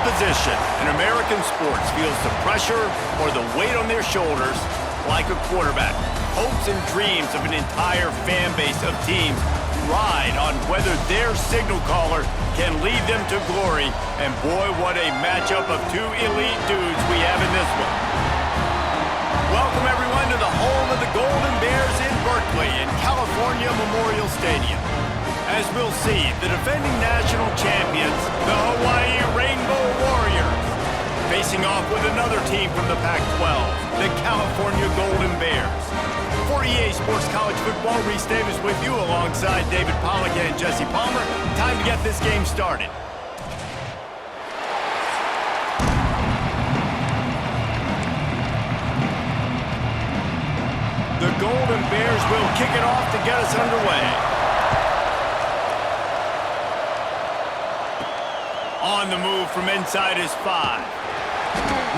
position in American sports feels the pressure or the weight on their shoulders like a quarterback. Hopes and dreams of an entire fan base of teams ride on whether their signal caller can lead them to glory. And boy, what a matchup of two elite dudes we have in this one. Welcome everyone to the home of the Golden Bears in Berkeley in California Memorial Stadium. As we'll see, the defending national champions, the Hawaii Rainbow Warriors, facing off with another team from the Pac-12, the California Golden Bears. For EA Sports College Football, Reese Davis with you alongside David Pollack and Jesse Palmer. Time to get this game started. The Golden Bears will kick it off to get us underway. On the move from inside his 5.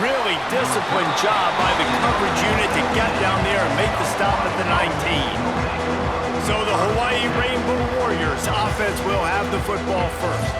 Really disciplined job by the coverage unit to get down there and make the stop at the 19. So the Hawaii Rainbow Warriors offense will have the football first.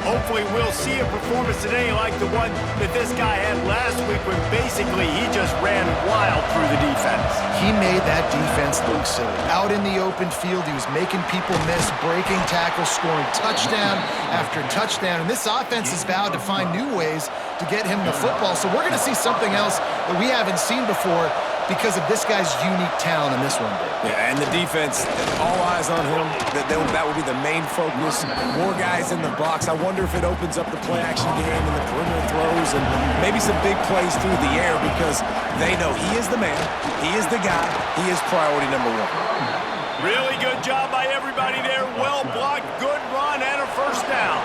Hopefully we'll see a performance today like the one that this guy had last week when basically he just ran wild through the defense. He made that defense look silly. Out in the open field, he was making people miss, breaking tackles, scoring touchdown after touchdown. And this offense has vowed to find new ways to get him the football. So we're going to see something else that we haven't seen before because of this guy's unique talent in this one, Dave. Yeah, and the defense, all eyes on him. That will be the main focus. More guys in the box. I wonder if it opens up the play-action game and the perimeter throws and maybe some big plays through the air because they know he is the man, he is the guy, he is priority number 1. Really good job by everybody there. Well blocked, good run, and a first down.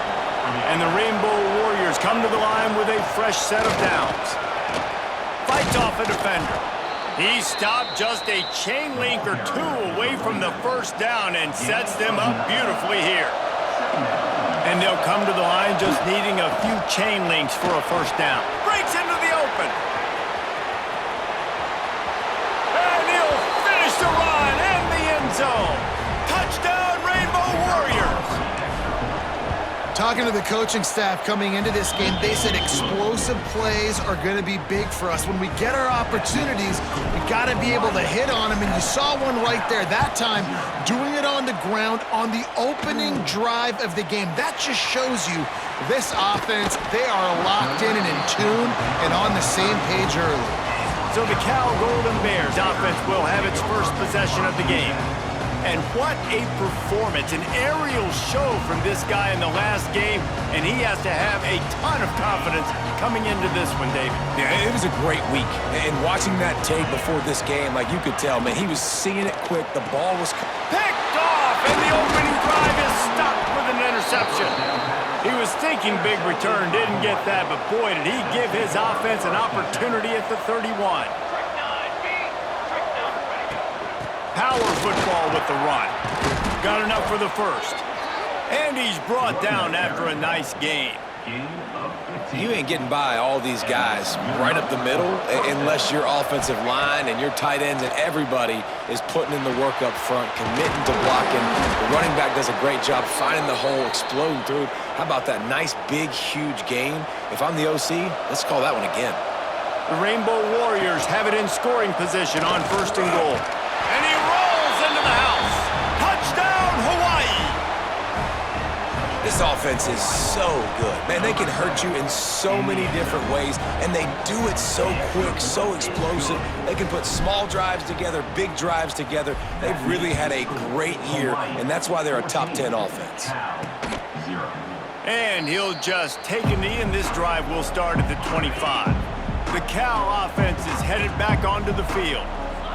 And the Rainbow Warriors come to the line with a fresh set of downs. Fights off a defender. He stopped just a chain link or two away from the first down and sets them up beautifully here. And they'll come to the line just needing a few chain links for a first down. Breaks into the open. And he'll finish the run in the end zone. Touchdown, Rainbow Warriors. Talking to the coaching staff coming into this game, they said explosive plays are going to be big for us. When we get our opportunities, we got to be able to hit on them, and you saw one right there. That time, doing it on the ground on the opening drive of the game. That just shows you this offense, they are locked in and in tune and on the same page early. So the Cal Golden Bears offense will have its first possession of the game. And what a performance, an aerial show from this guy in the last game, and he has to have a ton of confidence coming into this one, David. Yeah, it was a great week. And watching that tape before this game, like you could tell, man, he was seeing it quick. The ball was picked off, and the opening drive is stopped with an interception. He was thinking big return, didn't get that, but boy, did he give his offense an opportunity at the 31. Power football with the run. Got enough for the first. And he's brought down after a nice game. You ain't getting by all these guys right up the middle unless your offensive line and your tight ends and everybody is putting in the work up front, committing to blocking. The running back does a great job finding the hole, exploding through. How about that nice, big, huge gain? If I'm the OC, let's call that one again. The Rainbow Warriors have it in scoring position on first and goal. And he rolls into the house. Touchdown, Hawaii! This offense is so good. Man, they can hurt you in so many different ways, and they do it so quick, so explosive. They can put small drives together, big drives together. They've really had a great year, and that's why they're a top 10 offense. And he'll just take a knee, and this drive will start at the 25. The Cal offense is headed back onto the field.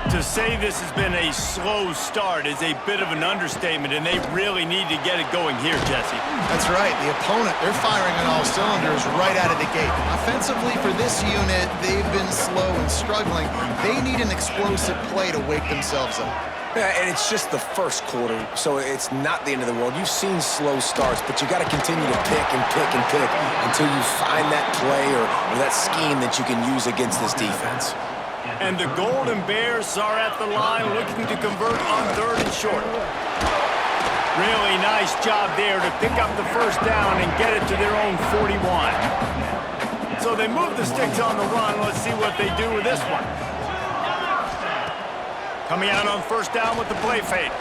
To say this has been a slow start is a bit of an understatement, and they really need to get it going here, Jesse. That's right. The opponent, they're firing on all cylinders right out of the gate. Offensively, for this unit, they've been slow and struggling. They need an explosive play to wake themselves up. Yeah, and it's just the first quarter, so it's not the end of the world. You've seen slow starts, but you got to continue to pick and pick and pick until you find that play or that scheme that you can use against this defense. And the Golden Bears are at the line looking to convert on third and short. Really nice job there to pick up the first down and get it to their own 41. So they move the sticks on the run. Let's see what they do with this one. Coming out on first down with the play fake.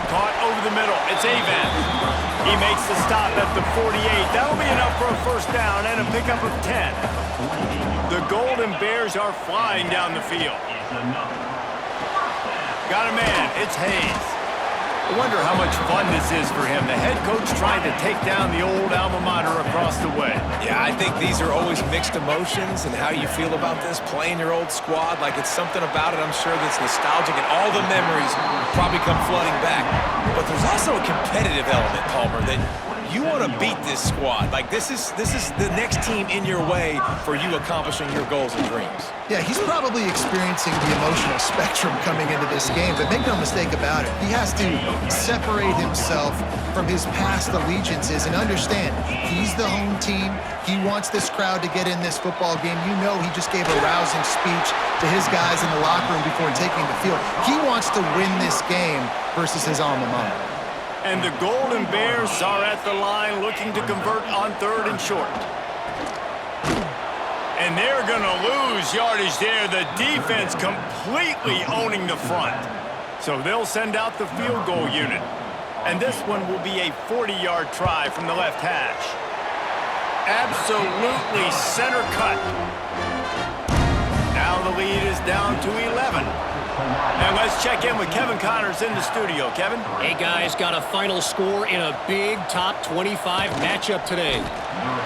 Caught over the middle. It's Avent. He makes the stop at the 48. That'll be enough for a first down and a pickup of 10. The Golden Bears are flying down the field. Got a man. It's Hayes. I wonder how much fun this is for him. The head coach trying to take down the old alma mater across the way. Yeah, I think these are always mixed emotions, and how you feel about this, playing your old squad. Like, it's something about it, I'm sure, that's nostalgic, and all the memories probably come flooding back. But there's also a competitive element, Palmer, that you want to beat this squad. Like, this is the next team in your way for you accomplishing your goals and dreams. Yeah, he's probably experiencing the emotional spectrum coming into this game, but make no mistake about it, he has to separate himself from his past allegiances and understand he's the home team. He wants this crowd to get in this football game. You know he just gave a rousing speech to his guys in the locker room before taking the field. He wants to win this game versus his alma mater. And the Golden Bears are at the line looking to convert on third and short. And they're going to lose yardage there. The defense completely owning the front. So they'll send out the field goal unit. And this one will be a 40-yard try from the left hash. Absolutely center cut. Now the lead is down to 11. And let's check in with Kevin Connors in the studio. Kevin? Hey, guys, got a final score in a big top 25 matchup today.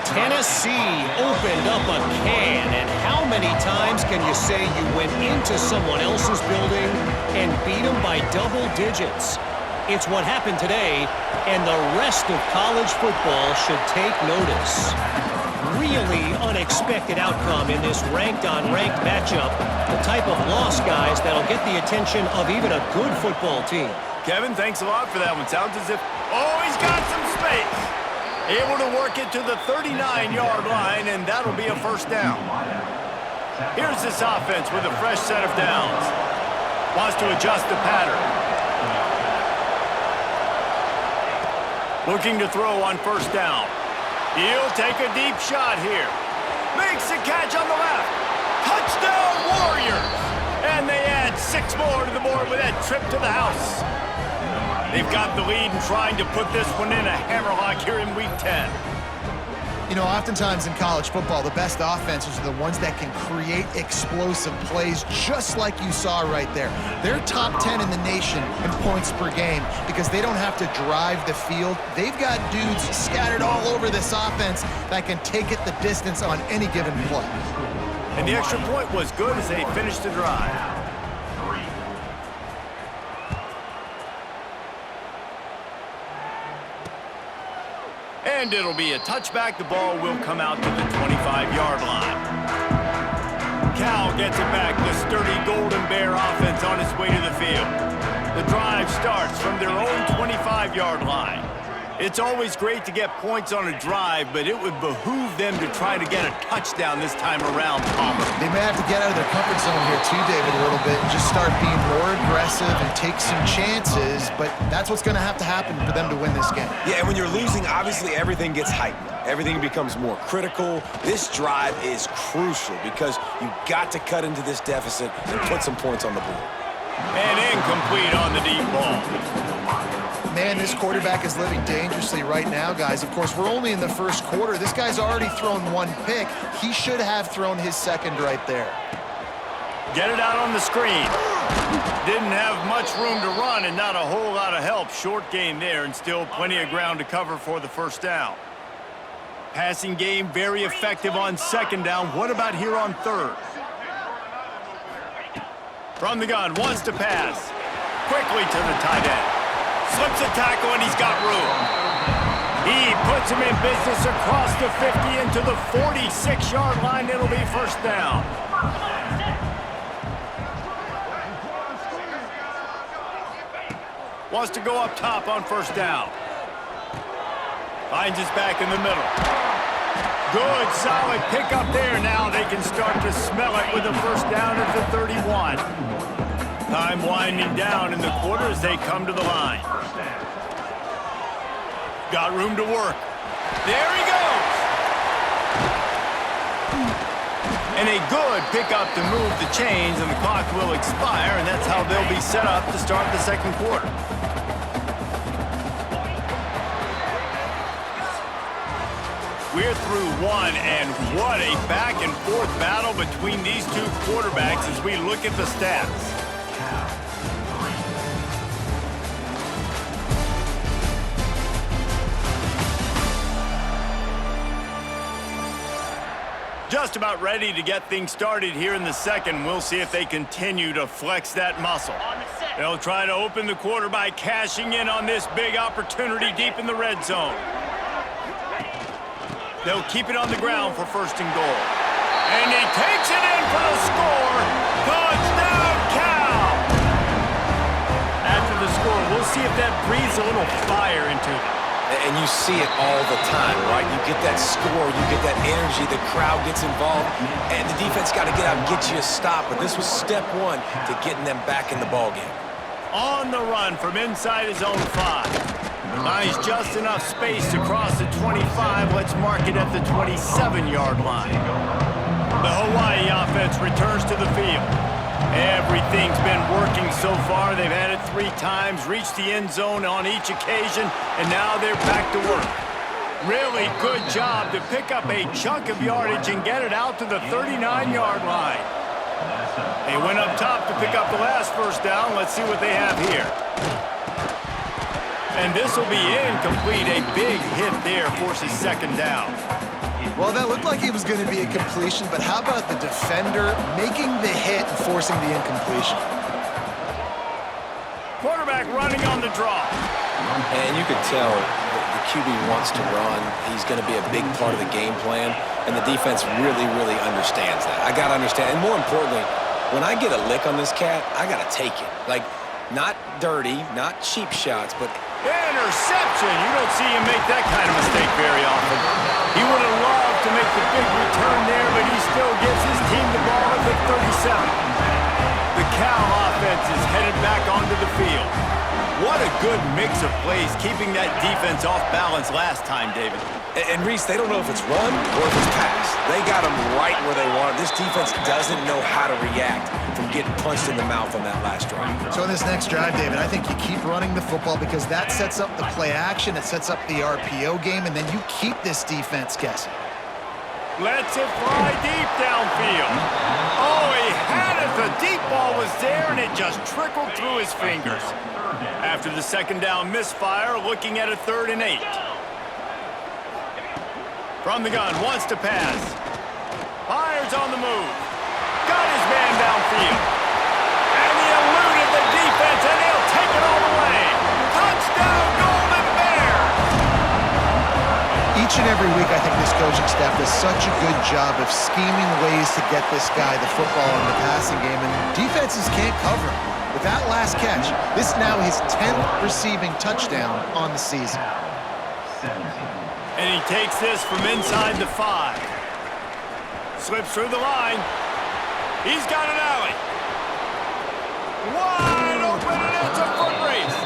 Tennessee opened up a can, and how many times can you say you went into someone else's building and beat them by double digits? It's what happened today, and the rest of college football should take notice. Really unexpected outcome in this ranked-on-ranked matchup. The type of loss, guys, that'll get the attention of even a good football team. Kevin, thanks a lot for that one. Sounds as if, oh, he's got some space. Able to work it to the 39-yard line, and that'll be a first down. Here's this offense with a fresh set of downs. Wants to adjust the pattern. Looking to throw on first down. He'll take a deep shot here. Makes the catch on the left. Touchdown, Warriors! And they add 6 more to the board with that trip to the house. They've got the lead and trying to put this one in a hammerlock here in Week 10. You know, oftentimes in college football, the best offenses are the ones that can create explosive plays, just like you saw right there. They're top 10 in the nation in points per game because they don't have to drive the field. They've got dudes scattered all over this offense that can take it the distance on any given play. And the extra point was good as they finished the drive. And it'll be a touchback. The ball will come out to the 25-yard line. Cal gets it back. The sturdy Golden Bear offense on its way to the field. The drive starts from their own 25-yard line. It's always great to get points on a drive, but it would behoove them to try to get a touchdown this time around, Palmer. They may have to get out of their comfort zone here too, David, a little bit, and just start being more aggressive and take some chances, but that's what's going to have to happen for them to win this game. Yeah, and when you're losing, obviously everything gets heightened. Everything becomes more critical. This drive is crucial because you've got to cut into this deficit and put some points on the board. And incomplete on the deep ball. Man, this quarterback is living dangerously right now, guys. Of course, we're only in the first quarter. This guy's already thrown 1 pick. He should have thrown his second right there. Get it out on the screen. Didn't have much room to run and not a whole lot of help. Short gain there and still plenty of ground to cover for the first down. Passing game very effective on second down. What about here on third? From the gun, wants to pass. Quickly to the tight end. Slips a tackle and he's got room. He puts him in business across the 50 into the 46-yard line. It'll be first down. Wants to go up top on first down. Finds his back in the middle. Good, solid pickup there. Now they can start to smell it with a first down at the 31. Time winding down in the quarter as they come to the line. Got room to work. There he goes. And a good pickup to move the chains, and the clock will expire, and that's how they'll be set up to start the second quarter. We're through one, and what a back-and-forth battle between these two quarterbacks as we look at the stats. Just about ready to get things started here in the second. We'll see if they continue to flex that muscle. They'll try to open the quarter by cashing in on this big opportunity deep in the red zone. They'll keep it on the ground for first and goal. And he takes it in for the score. Touchdown, Cal! After the score, we'll see if that breathes a little fire into them. And you see it all the time, right? You get that score, you get that energy, the crowd gets involved, and the defense got to get out and get you a stop. But this was step one to getting them back in the ballgame. On the run from inside his own 5. Nice, just enough space to cross the 25. Let's mark it at the 27-yard line. The Hawaii offense returns to the field. Everything's been working so far. They've had it 3 times, reached the end zone on each occasion, and now they're back to work. Really good job to pick up a chunk of yardage and get it out to the 39-yard line. They went up top to pick up the last first down. Let's see what they have here. And this will be incomplete. A big hit there forces second down. Well, that looked like it was going to be a completion, but how about the defender making the hit and forcing the incompletion? Quarterback running on the draw. And you could tell the QB wants to run. He's going to be a big part of the game plan, and the defense really, really understands that. I got to understand, and more importantly, when I get a lick on this cat, I got to take it. Like, not dirty, not cheap shots, but interception. You don't see him make that kind of mistake very often. He would have loved to make the big return there, but he still gives his team the ball at the 37. The Cal offense is headed back onto the field. What a good mix of plays, keeping that defense off balance last time, David. And Reese, they don't know if it's run or if it's pass. They got them right where they want. This defense doesn't know how to react from getting punched in the mouth on that last drive. So in this next drive, David, I think you keep running the football because that sets up the play action, it sets up the RPO game, and then you keep this defense guessing. Lets it fly deep downfield. Oh, he had it. The deep ball was there, and it just trickled through his fingers. After the second down misfire, looking at a 3rd and 8. From the gun, wants to pass. Fires on the move. Got his man downfield. And he eluded the defense, and he'll take it all the way. Touchdown, Golden Bears! Each and every week, I think this coaching staff does such a good job of scheming ways to get this guy the football in the passing game, and defenses can't cover him. With that last catch, this is now his 10th receiving touchdown on the season. And he takes this from inside the 5. Slips through the line. He's got an alley. Wide open, and it's a foot race.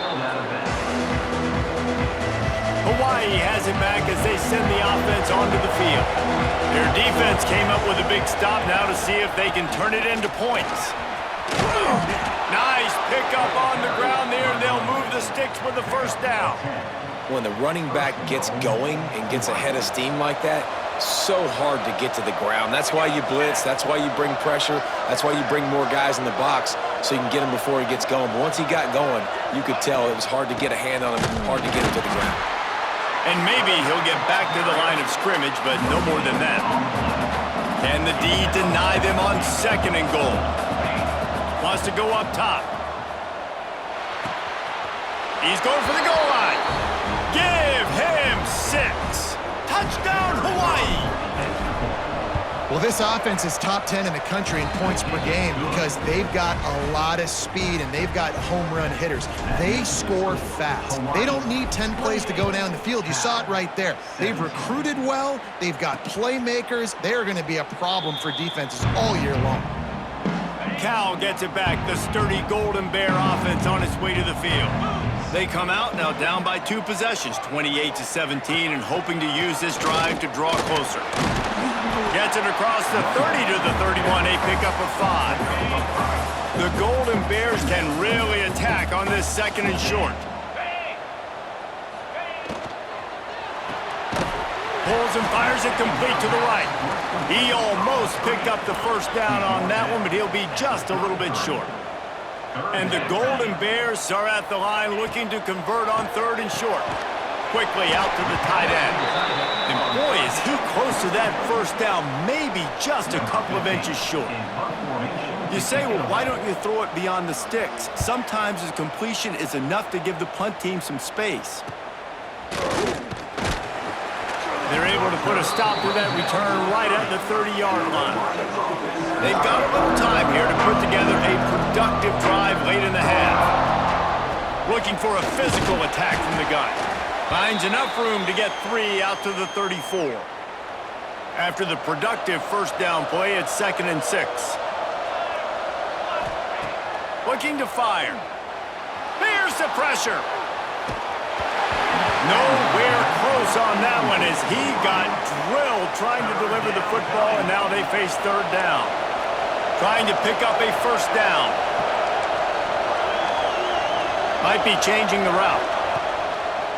Hawaii has it back as they send the offense onto the field. Their defense came up with a big stop now to see if they can turn it into points. Nice pickup on the ground there. They'll move the sticks with the first down. When the running back gets going and gets ahead of steam like that, so hard to get to the ground. That's why you blitz. That's why you bring pressure. That's why you bring more guys in the box so you can get him before he gets going. But once he got going, you could tell it was hard to get a hand on him, hard to get him to the ground. And maybe he'll get back to the line of scrimmage, but no more than that. Can the D deny them on 2nd and goal? Wants to go up top. He's going for the goal line. Give him 6. Touchdown, Hawaii. Well, this offense is top 10 in the country in points per game because they've got a lot of speed and they've got home run hitters. They score fast. They don't need 10 plays to go down the field. You saw it right there. They've recruited well. They've got playmakers. They're going to be a problem for defenses all year long. Cal gets it back. The sturdy Golden Bear offense on its way to the field. They come out now down by 2 possessions, 28-17, and hoping to use this drive to draw closer. Gets it across the 30 to the 31, a pickup of 5. The Golden Bears can really attack on this second and short. Pulls and fires it complete to the right. He almost picked up the first down on that one, but he'll be just a little bit short. And the Golden Bears are at the line looking to convert on third and short. Quickly out to the tight end. And boy, is he close to that first down, maybe just a couple of inches short. You say, well, why don't you throw it beyond the sticks? Sometimes his completion is enough to give the punt team some space. They're able to put a stop to that return right at the 30-yard line. They've got a little time here to put together a productive drive late in the half. Looking for a physical attack from the gun. Finds enough room to get 3 out to the 34. After the productive first down play, it's 2nd and 6. Looking to fire. There's the pressure. Nowhere close on that one as he got drilled trying to deliver the football, and now they face third down. Trying to pick up a first down. Might be changing the route.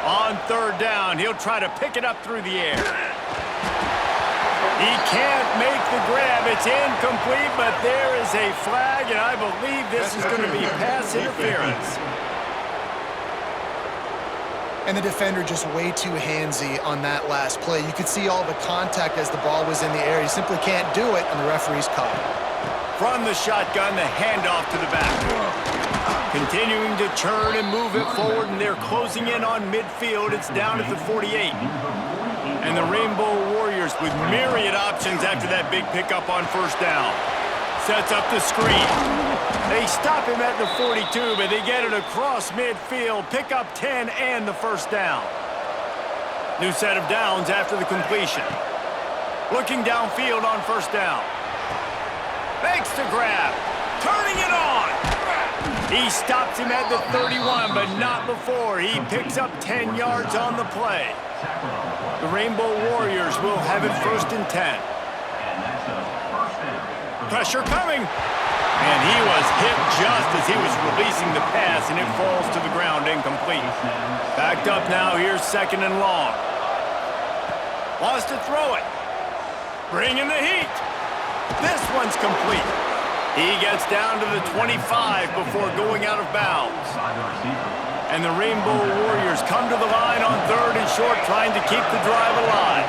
On third down, he'll try to pick it up through the air. He can't make the grab. It's incomplete, but there is a flag, and I believe this is going to be pass interference. And the defender just way too handsy on that last play. You could see all the contact as the ball was in the air. He simply can't do it, and the referee's caught it. From the shotgun, the handoff to the back. Continuing to churn and move it forward, and they're closing in on midfield. It's down at the 48. And the Rainbow Warriors with myriad options after that big pickup on first down. Sets up the screen. They stop him at the 42, but they get it across midfield. Pick up 10 and the first down. New set of downs after the completion. Looking downfield on first down. Makes the grab. Turning it on. He stops him at the 31, but not before. He picks up 10 yards on the play. The Rainbow Warriors will have it 1st and 10. Pressure coming. And he was hit just as he was releasing the pass, and it falls to the ground incomplete. Backed up now, here's 2nd and long. Wants to throw it. Bringing the heat. This one's complete. He gets down to the 25 before going out of bounds. And the Rainbow Warriors come to the line on third and short, trying to keep the drive alive.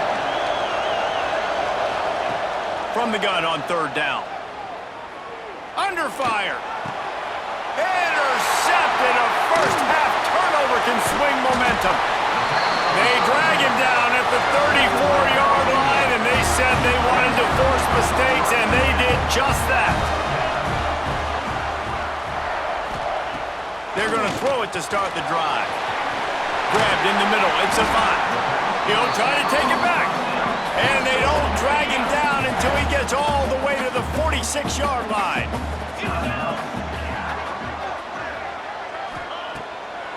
From the gun on third down. Under fire. Intercepted. A first half turnover can swing momentum. They drag him down at the 34-yard line, and they said they wanted to force mistakes, and they did just that. They're going to throw it to start the drive. Grabbed in the middle. It's Avant. He'll try to take it back. And they don't drag him down until he gets all the way to the 46-yard line.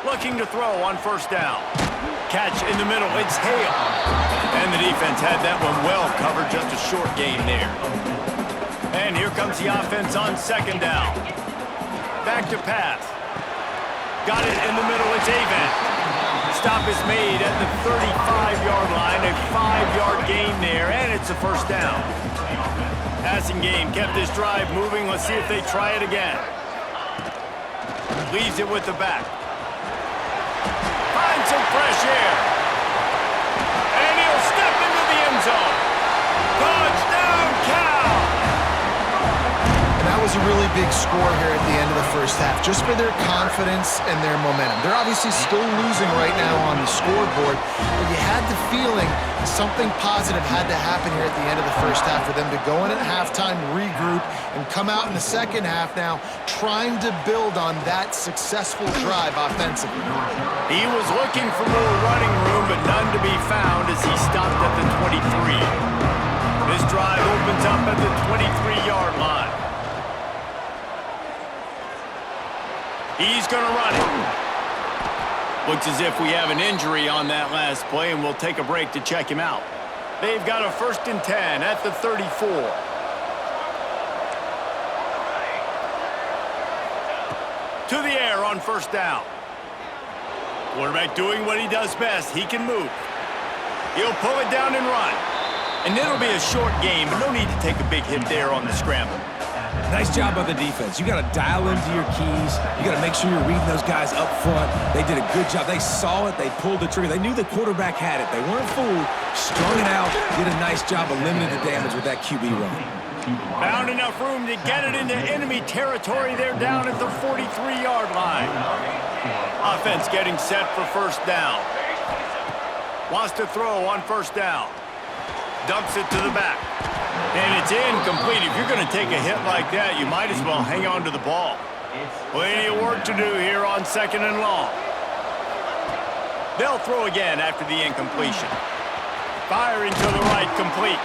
Looking to throw on first down. Catch in the middle. It's Hale. And the defense had that one well covered. Just a short gain there. And here comes the offense on 2nd down. Back to pass. Got it in the middle. It's Avant. Stop is made at the 35-yard line. A 5-yard gain there, and it's a first down. Passing game kept this drive moving. Let's see if they try it again. Leaves it with the back. Finds some fresh air. And he'll step into the end zone. Touchdown, Cal! And that was a really big score here at the end of the first half, just for their confidence and their momentum. They're obviously still losing right now on the scoreboard, but you had the feeling something positive had to happen here at the end of the first half for them to go in at halftime, regroup, and come out in the second half now trying to build on that successful drive offensively. He was looking for more running room, but none to be found as he stopped at the 23. This drive opens up at the 23-yard line. He's going to run it. Looks as if we have an injury on that last play, and we'll take a break to check him out. They've got a 1st and 10 at the 34. To the air on 1st down. Quarterback doing what he does best. He can move. He'll pull it down and run. And it'll be a short game, but no need to take a big hit there on the scramble. Nice job by the defense. You got to dial into your keys. You got to make sure you're reading those guys up front. They did a good job. They saw it. They pulled the trigger. They knew the quarterback had it. They weren't fooled. Strung it out. Did a nice job of limiting the damage with that QB run. Found enough room to get it into enemy territory. They're down at the 43-yard line. Offense getting set for 1st down. Wants to throw on 1st down. Dumps it to the back. And it's incomplete. If you're going to take a hit like that, you might as well hang on to the ball. Plenty of work to do here on 2nd and long. They'll throw again after the incompletion. Firing to the right, complete.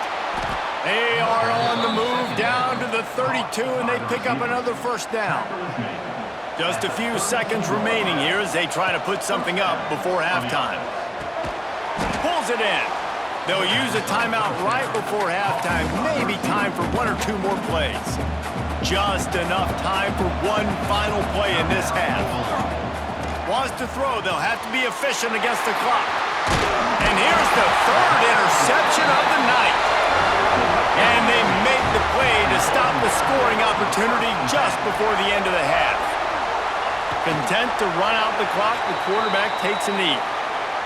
They are on the move down to the 32, and they pick up another 1st down. Just a few seconds remaining here as they try to put something up before halftime. Pulls it in. They'll use a timeout right before halftime. Maybe time for 1 or 2 more plays. Just enough time for one final play in this half. Wants to throw. They'll have to be efficient against the clock. And here's the 3rd interception of the night. And they make the play to stop the scoring opportunity just before the end of the half. Content to run out the clock, the quarterback takes a knee.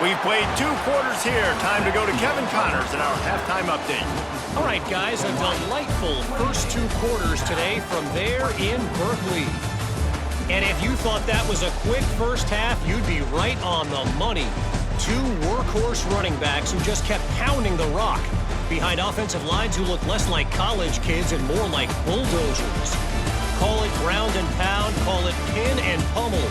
We've played 2 quarters here. Time to go to Kevin Connors in our halftime update. All right, guys, a delightful first 2 quarters today from there in Berkeley. And if you thought that was a quick first half, you'd be right on the money. 2 workhorse running backs who just kept pounding the rock behind offensive lines who look less like college kids and more like bulldozers. Call it ground and pound, call it pin and pummel.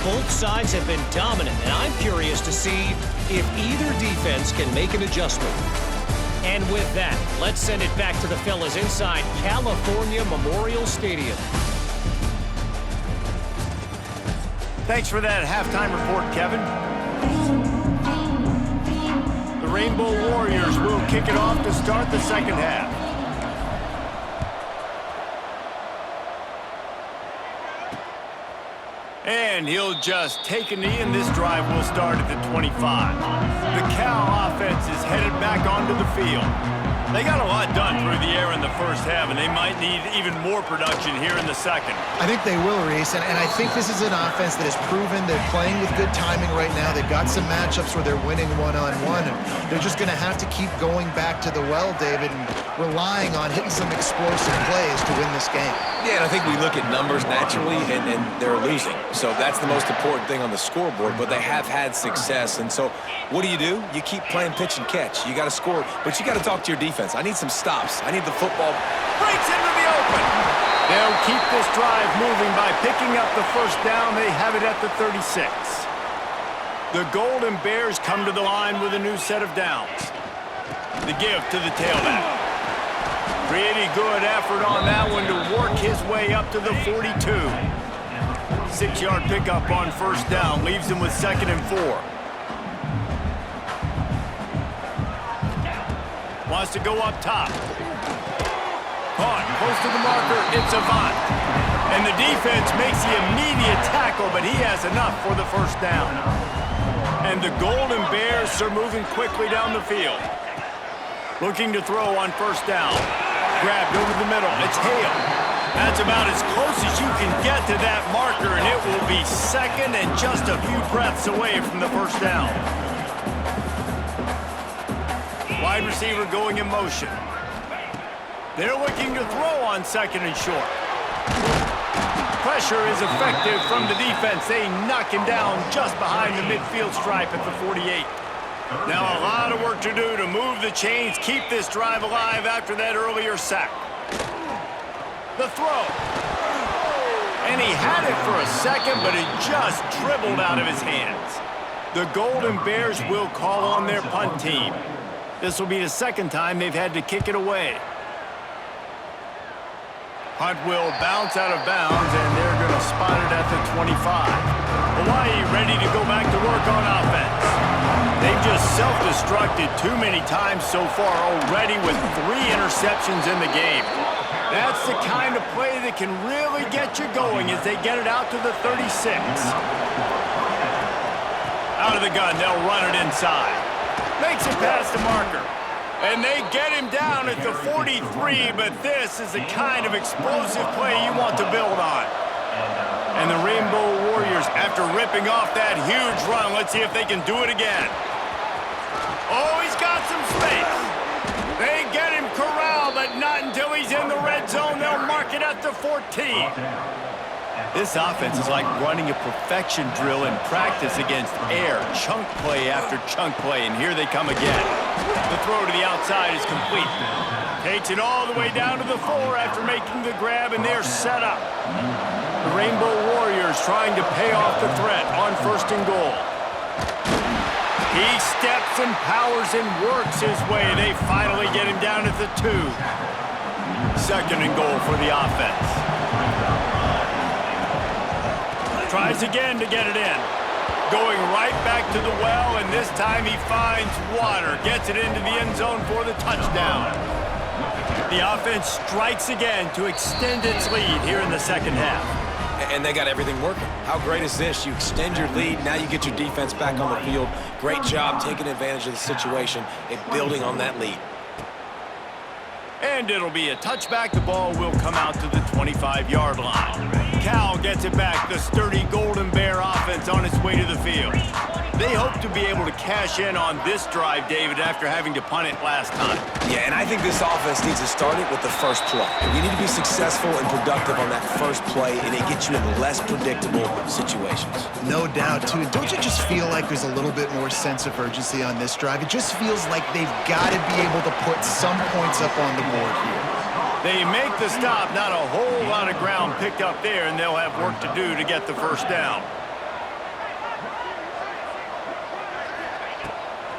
Both sides have been dominant, and I'm curious to see if either defense can make an adjustment. And with that, let's send it back to the fellas inside California Memorial Stadium. Thanks for that halftime report, Kevin. The Rainbow Warriors will kick it off to start the 2nd half. And he'll just take a knee, and this drive will start at the 25. The Cal offense is headed back onto the field. They got a lot done through the air in the 1st half, and they might need even more production here in the 2nd. I think they will, Reese, and I think this is an offense that has proven they're playing with good timing right now. They've got some matchups where they're winning one-on-one, and they're just going to have to keep going back to the well, David, and relying on hitting some explosive plays to win this game. Yeah, and I think we look at numbers naturally, and they're losing. So that's the most important thing on the scoreboard, but they have had success. And so what do? You keep playing pitch and catch. You got to score, but you got to talk to your defense. I need some stops. I need the football. Breaks into the open. They'll keep this drive moving by picking up the 1st down. They have it at the 36. The Golden Bears come to the line with a new set of downs. The give to the tailback. Pretty good effort on that one to work his way up to the 42. 6-yard pickup on 1st down leaves him with 2nd and 4. Wants to go up top. Caught close to the marker. It's Avant. And the defense makes the immediate tackle, but he has enough for the 1st down. And the Golden Bears are moving quickly down the field. Looking to throw on 1st down. Grabbed over the middle. It's Hale. That's about as close as you can get to that marker, and it will be 2nd and just a few breaths away from the 1st down. Wide receiver going in motion. They're looking to throw on 2nd and short. Pressure is effective from the defense. They knock him down just behind the midfield stripe at the 48. Now a lot of work to do to move the chains, keep this drive alive after that earlier sack. The throw. And he had it for a second, but it just dribbled out of his hands. The Golden Bears will call on their punt team. This will be the 2nd time they've had to kick it away. Punt will bounce out of bounds, and they're going to spot it at the 25. Hawaii ready to go back to work on offense. They've just self-destructed too many times so far already with 3 interceptions in the game. That's the kind of play that can really get you going as they get it out to the 36. Out of the gun, they'll run it inside. Makes it past the marker. And they get him down at the 43, but this is the kind of explosive play you want to build on. And the Rainbow Warriors, after ripping off that huge run, let's see if they can do it again. Oh, he's got some space. They get him corralled, but not until he's in the red zone. They'll mark it at the 14. This offense is like running a perfection drill in practice against air. Chunk play after chunk play, and here they come again. The throw to the outside is complete. Takes it all the way down to the 4 after making the grab, and they're set up. The Rainbow Warriors trying to pay off the threat on 1st and goal. He steps and powers and works his way. They finally get him down at the 2. 2nd and goal for the offense. Tries again to get it in. Going right back to the well, and this time he finds water. Gets it into the end zone for the touchdown. The offense strikes again to extend its lead here in the 2nd half. And they got everything working. How great is this? You extend your lead, now you get your defense back on the field. Great job taking advantage of the situation and building on that lead. And it'll be a touchback. The ball will come out to the 25-yard line. Cal gets it back. The sturdy Golden Bear offense on its way to the field. They hope to be able to cash in on this drive, David, after having to punt it last time. Yeah, and I think this offense needs to start it with the first play. You need to be successful and productive on that first play, and it gets you in less predictable situations. No doubt, too. Don't you just feel like there's a little bit more sense of urgency on this drive? It just feels like they've got to be able to put some points up on the board here. They make the stop. Not a whole lot of ground picked up there, and they'll have work to do to get the first down.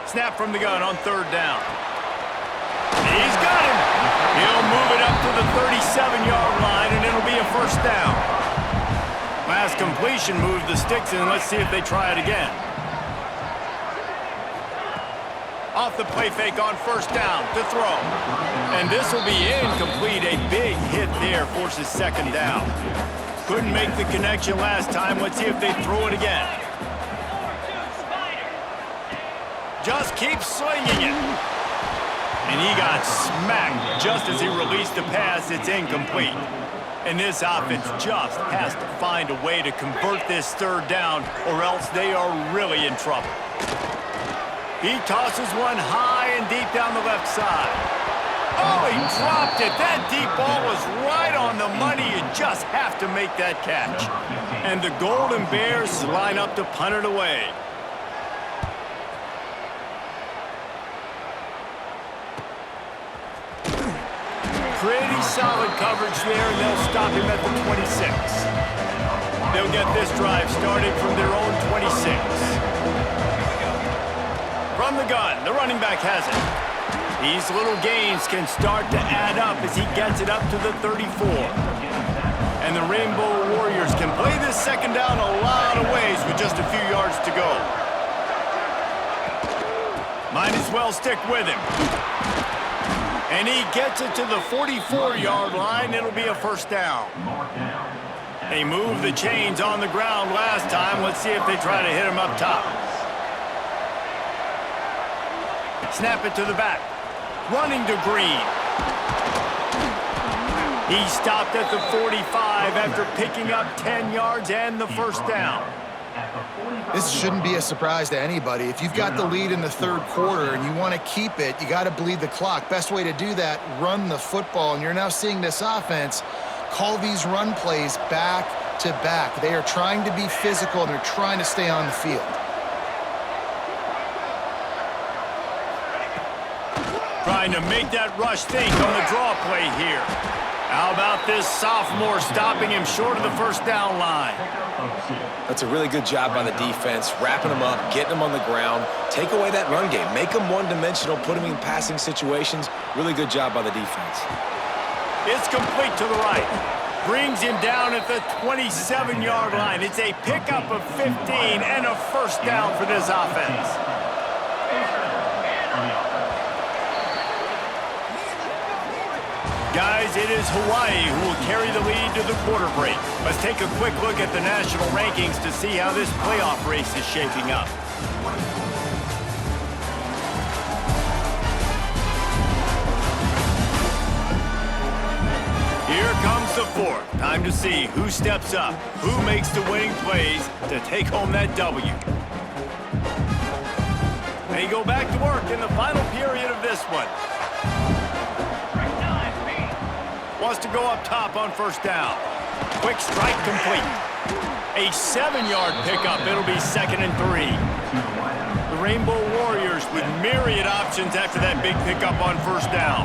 Snap from the gun on 3rd down. He's got him. He'll move it up to the 37-yard line, and it'll be a first down. Last completion moved the sticks in. Let's see if they try it again. Off the play fake on 1st down to throw. And this will be incomplete. A big hit there forces 2nd down. Couldn't make the connection last time. Let's see if they throw it again. Just keeps slinging it. And he got smacked just as he released the pass. It's incomplete. And this offense just has to find a way to convert this 3rd down, or else they are really in trouble. He tosses one high and deep down the left side. Oh, he dropped it. That deep ball was right on the money. You just have to make that catch. And the Golden Bears line up to punt it away. Pretty solid coverage there, and they'll stop him at the 26. They'll get this drive started from their own 26. From the gun, the running back has it. These little gains can start to add up as he gets it up to the 34. And the Rainbow Warriors can play this 2nd down a lot of ways with just a few yards to go. Might as well stick with him. And he gets it to the 44-yard line. It'll be a first down. They moved the chains on the ground last time. Let's see if they try to hit him up top. Snap it to the back. Running to Green. He stopped at the 45 after picking up 10 yards and the first down. This shouldn't be a surprise to anybody. If you've got the lead in the 3rd quarter and you want to keep it, you got to bleed the clock. Best way to do that, run the football. And you're now seeing this offense call these run plays back to back. They are trying to be physical, and they're trying to stay on the field. Trying to make that rush think on the draw play here. How about this sophomore stopping him short of the first down line? That's a really good job by the defense, wrapping them up, getting them on the ground, take away that run game, make them one-dimensional, put them in passing situations. Really good job by the defense. It's complete to the right. Brings him down at the 27-yard line. It's a pickup of 15 and a first down for this offense. Guys, it is Hawaii who will carry the lead to the quarter break. Let's take a quick look at the national rankings to see how this playoff race is shaping up. Here comes the fourth. Time to see who steps up, who makes the winning plays to take home that W. They go back to work in the final period of this one. Wants to go up top on first down. Quick strike complete. A 7-yard pickup. It'll be 2nd and 3. The Rainbow Warriors with myriad options after that big pickup on first down.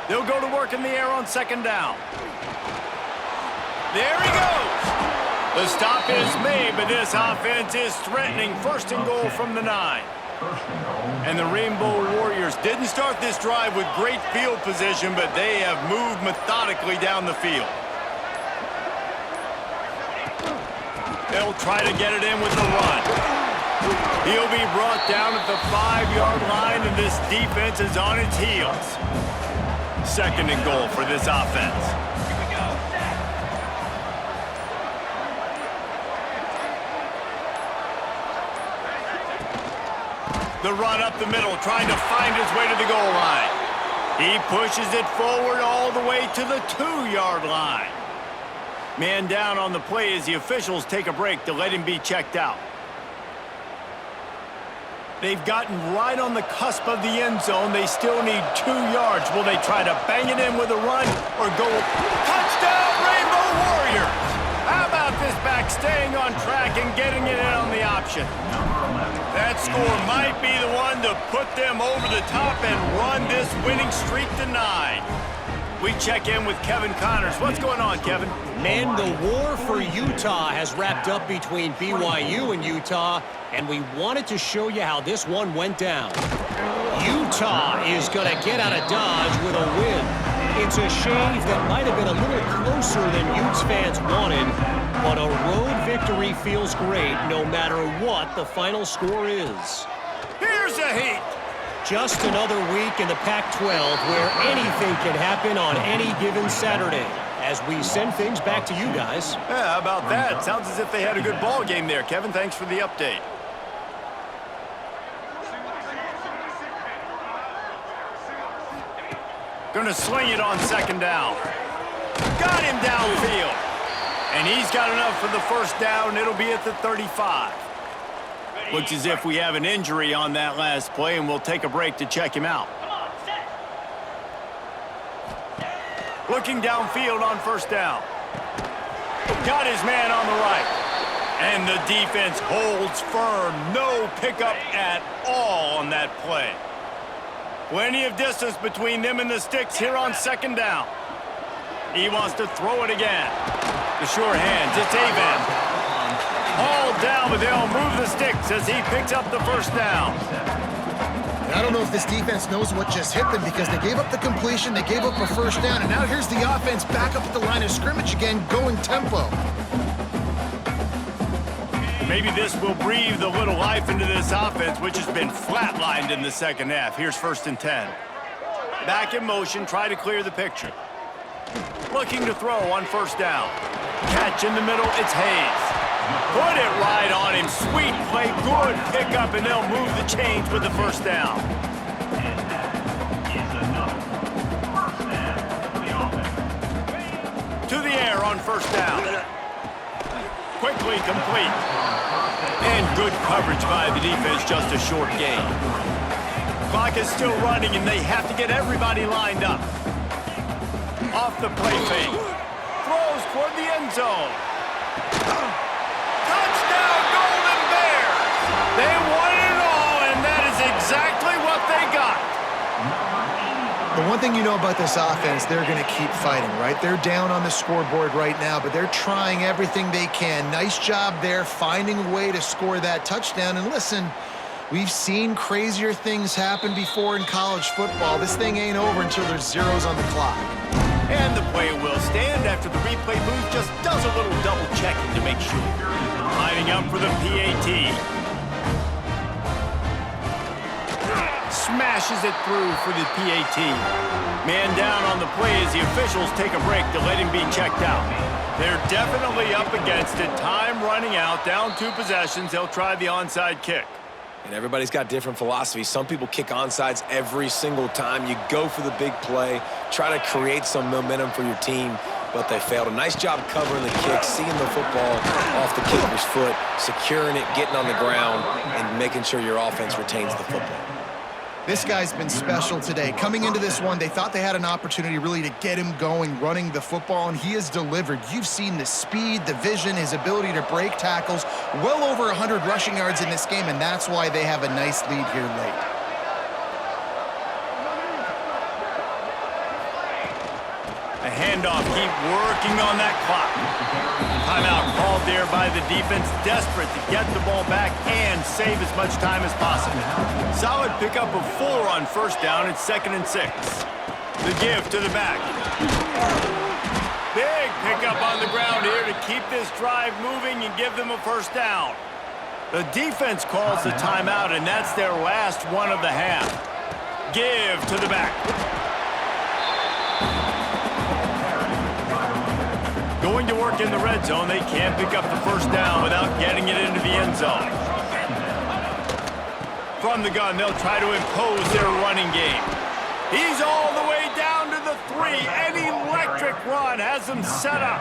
They'll go to work in the air on 2nd down. There he goes. The stop is made, but this offense is threatening 1st and goal from the 9. And the Rainbow Warriors didn't start this drive with great field position, but they have moved methodically down the field. They'll try to get it in with the run. He'll be brought down at the 5-yard line, and this defense is on its heels. 2nd and goal for this offense. The run up the middle, trying to find his way to the goal line. He pushes it forward all the way to the 2-yard line. Man down on the play as the officials take a break to let him be checked out. They've gotten right on the cusp of the end zone. They still need 2 yards. Will they try to bang it in with a run or go? Touchdown, Rainbow Warriors! How about this back staying on track and getting it in on the option? That score might be the one to put them over the top and run this winning streak to 9. We check in with Kevin Connors. What's going on, Kevin? Man, the war for Utah has wrapped up between BYU and Utah, and we wanted to show you how this one went down. Utah is going to get out of Dodge with a win. It's a shave that might have been a little closer than Utes fans wanted, but a road victory feels great no matter what the final score is. Here's a heat. Just another week in the Pac-12 where anything can happen on any given Saturday. As we send things back to you guys. Yeah, how about that? Sounds as if they had a good ball game there. Kevin, thanks for the update. Gonna sling it on 2nd down. Got him downfield. And he's got enough for the first down. It'll be at the 35. Looks as if we have an injury on that last play, and we'll take a break to check him out. Looking downfield on first down. Got his man on the right. And the defense holds firm. No pickup at all on that play. Plenty of distance between them and the sticks here on 2nd down. He wants to throw it again. The sure hands, it's Avent. Hauled down, but they'll move the sticks as he picks up the first down. I don't know if this defense knows what just hit them because they gave up the completion, they gave up a first down, and now here's the offense back up at the line of scrimmage again, going tempo. Maybe this will breathe a little life into this offense, which has been flatlined in the 2nd half. Here's 1st and 10. Back in motion, try to clear the picture. Looking to throw on first down. Catch in the middle, it's Hayes. Put it right on him. Sweet play, good pickup, and they'll move the chains with the first down. To the air on first down. Quickly complete. And good coverage by the defense, just a short gain. Clock is still running, and they have to get everybody lined up. Off the play fake. Throws toward the end zone. Touchdown, Golden Bears! They won it all, and that is exactly what they got. The one thing you know about this offense, they're going to keep fighting, right? They're down on the scoreboard right now, but they're trying everything they can. Nice job there, finding a way to score that touchdown. And listen, we've seen crazier things happen before in college football. This thing ain't over until there's zeros on the clock. And the play will stand after the replay booth just does a little double checking to make sure. Lining up for the PAT. smashes it through for the PAT. Man down on the play as the officials take a break to let him be checked out. They're definitely up against it. Time running out, down 2 possessions. They'll try the onside kick. And everybody's got different philosophies. Some people kick onsides every single time. You go for the big play, try to create some momentum for your team, but they failed. A nice job covering the kick, seeing the football off the kicker's foot, securing it, getting on the ground, and making sure your offense retains the football. This guy's been special today. Coming into this one, they thought they had an opportunity really to get him going, running the football, and he has delivered. You've seen the speed, the vision, his ability to break tackles. Well over 100 rushing yards in this game, and that's why they have a nice lead here late. A handoff, keep working on that clock. Timeout called there by the defense, desperate to get the ball back and save as much time as possible. Solid pickup of 4 on first down. It's 2nd and 6. The give to the back. Big pickup on the ground here to keep this drive moving and give them a first down. The defense calls the timeout, and that's their last one of the half. Give to the back. Going to work in the red zone. They can't pick up the first down without getting it into the end zone. From the gun, they'll try to impose their running game. He's all the way down to the 3. An electric run has them set up.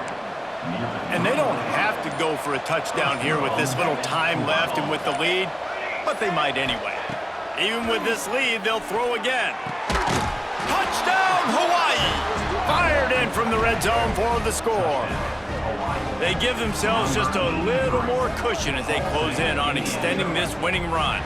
And they don't have to go for a touchdown here with this little time left and with the lead, but they might anyway. Even with this lead, they'll throw again. Touchdown, Hawaii! Fired in from the red zone for the score. They give themselves just a little more cushion as they close in on extending this winning run.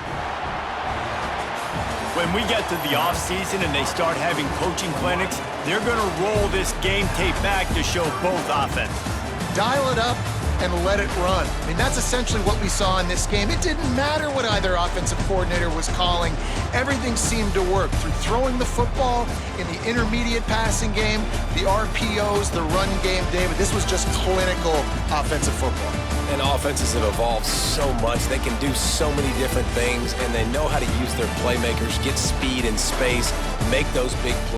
When we get to the offseason and they start having coaching clinics, they're going to roll this game tape back to show both offenses. Dial it up and let it run. I mean, that's essentially what we saw in this game. It didn't matter what either offensive coordinator was calling. Everything seemed to work through throwing the football in the intermediate passing game, the RPOs, the run game, David. This was just clinical offensive football. And offenses have evolved so much. They can do so many different things, and they know how to use their playmakers, get speed and space, make those big plays.